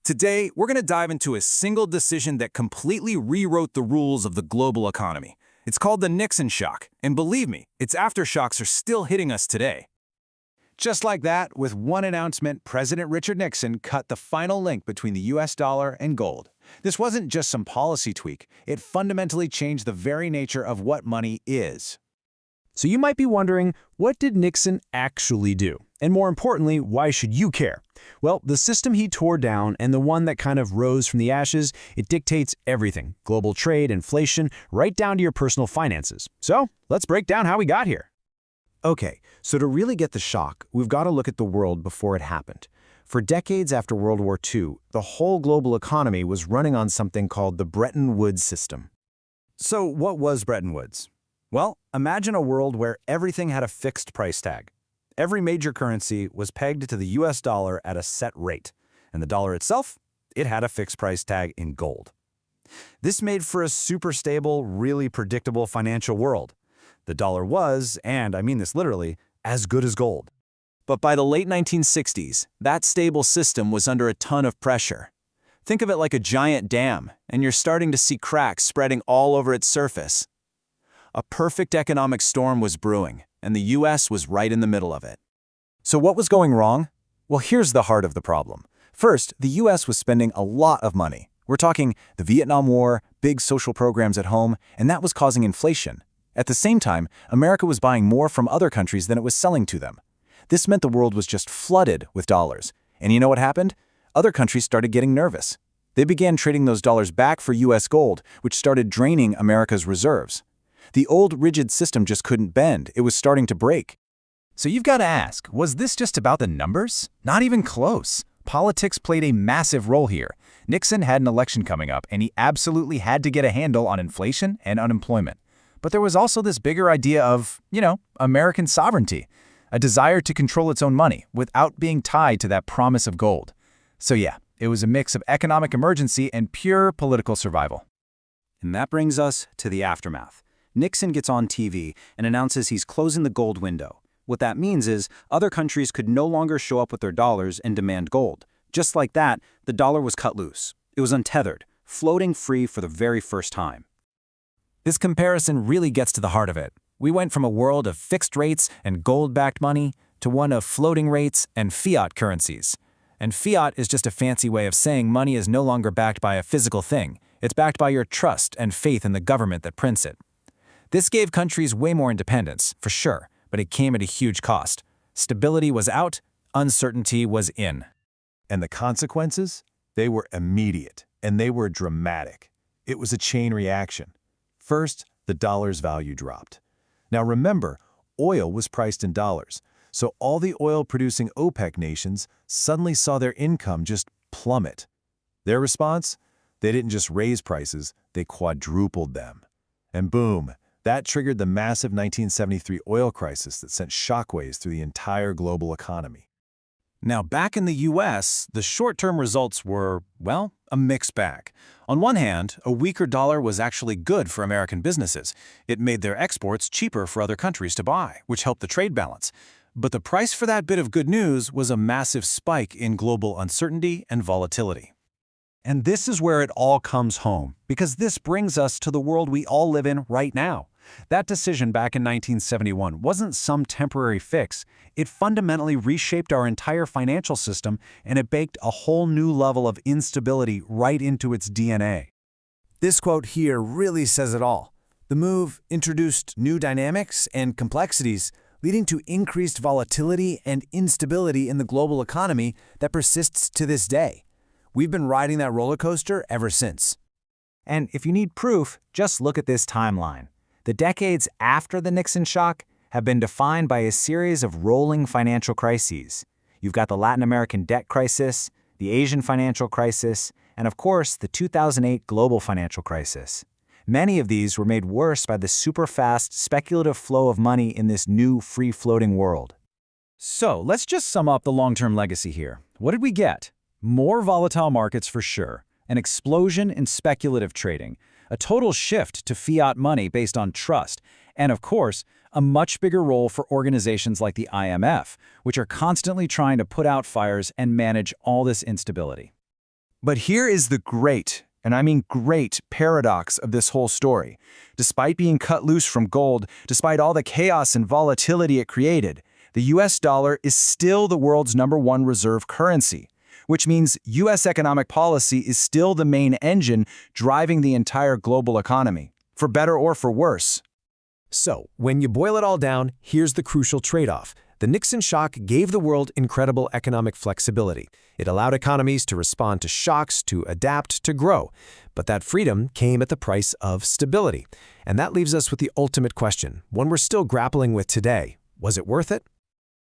Today, we're going to dive into a single decision that completely rewrote the rules of the global economy. It's called the Nixon Shock, and believe me, its aftershocks are still hitting us today. Just like that, with one announcement, President Richard Nixon cut the final link between the US dollar and gold. This wasn't just some policy tweak, it fundamentally changed the very nature of what money is. So you might be wondering, what did Nixon actually do? And more importantly, why should you care? Well, the system he tore down and the one that kind of rose from the ashes, it dictates everything. Global trade, inflation, right down to your personal finances. So let's break down how we got here. Okay, so to really get the shock, we've got to look at the world before it happened. For decades after World War II, the whole global economy was running on something called the Bretton Woods System. So what was Bretton Woods? Well, imagine a world where everything had a fixed price tag. Every major currency was pegged to the US dollar at a set rate, and the dollar itself, it had a fixed price tag in gold. This made for a super stable, really predictable financial world. The dollar was, and I mean this literally, as good as gold. But by the late 1960s, that stable system was under a ton of pressure. Think of it like a giant dam, and you're starting to see cracks spreading all over its surface. A perfect economic storm was brewing, and the US was right in the middle of it. So what was going wrong? Well, here's the heart of the problem. First, the US was spending a lot of money. We're talking the Vietnam War, big social programs at home, and that was causing inflation. At the same time, America was buying more from other countries than it was selling to them. This meant the world was just flooded with dollars. And you know what happened? Other countries started getting nervous. They began trading those dollars back for US gold, which started draining America's reserves. The old rigid system just couldn't bend. It was starting to break. So you've got to ask, was this just about the numbers? Not even close. Politics played a massive role here. Nixon had an election coming up, and he absolutely had to get a handle on inflation and unemployment. But there was also this bigger idea of, American sovereignty, a desire to control its own money without being tied to that promise of gold. So yeah, it was a mix of economic emergency and pure political survival. And that brings us to the aftermath. Nixon gets on TV and announces he's closing the gold window. What that means is other countries could no longer show up with their dollars and demand gold. Just like that, the dollar was cut loose. It was untethered, floating free for the very first time. This comparison really gets to the heart of it. We went from a world of fixed rates and gold-backed money to one of floating rates and fiat currencies. And fiat is just a fancy way of saying money is no longer backed by a physical thing. It's backed by your trust and faith in the government that prints it. This gave countries way more independence, for sure, but it came at a huge cost. Stability was out, uncertainty was in. And the consequences? They were immediate, and they were dramatic. It was a chain reaction. First, the dollar's value dropped. Now remember, oil was priced in dollars, so all the oil-producing OPEC nations suddenly saw their income just plummet. Their response? They didn't just raise prices, they quadrupled them. And boom, that triggered the massive 1973 oil crisis that sent shockwaves through the entire global economy. Now, back in the US, the short-term results were, well, a mixed bag. On one hand, a weaker dollar was actually good for American businesses. It made their exports cheaper for other countries to buy, which helped the trade balance. But the price for that bit of good news was a massive spike in global uncertainty and volatility. And this is where it all comes home, because this brings us to the world we all live in right now. That decision back in 1971 wasn't some temporary fix. It fundamentally reshaped our entire financial system, and it baked a whole new level of instability right into its DNA. This quote here really says it all. The move introduced new dynamics and complexities, leading to increased volatility and instability in the global economy that persists to this day. We've been riding that roller coaster ever since. And if you need proof, just look at this timeline. The decades after the Nixon shock have been defined by a series of rolling financial crises. You've got the Latin American debt crisis, the Asian financial crisis, and of course, the 2008 global financial crisis. Many of these were made worse by the super-fast, speculative flow of money in this new, free-floating world. So let's just sum up the long-term legacy here. What did we get? More volatile markets for sure, an explosion in speculative trading, a total shift to fiat money based on trust, and of course, a much bigger role for organizations like the IMF, which are constantly trying to put out fires and manage all this instability. But here is the great, and I mean great, paradox of this whole story. Despite being cut loose from gold, despite all the chaos and volatility it created, the US dollar is still the world's #1 reserve currency, which means US economic policy is still the main engine driving the entire global economy, for better or for worse. So, when you boil it all down, here's the crucial trade-off. The Nixon shock gave the world incredible economic flexibility. It allowed economies to respond to shocks, to adapt, to grow. But that freedom came at the price of stability. And that leaves us with the ultimate question, one we're still grappling with today. Was it worth it?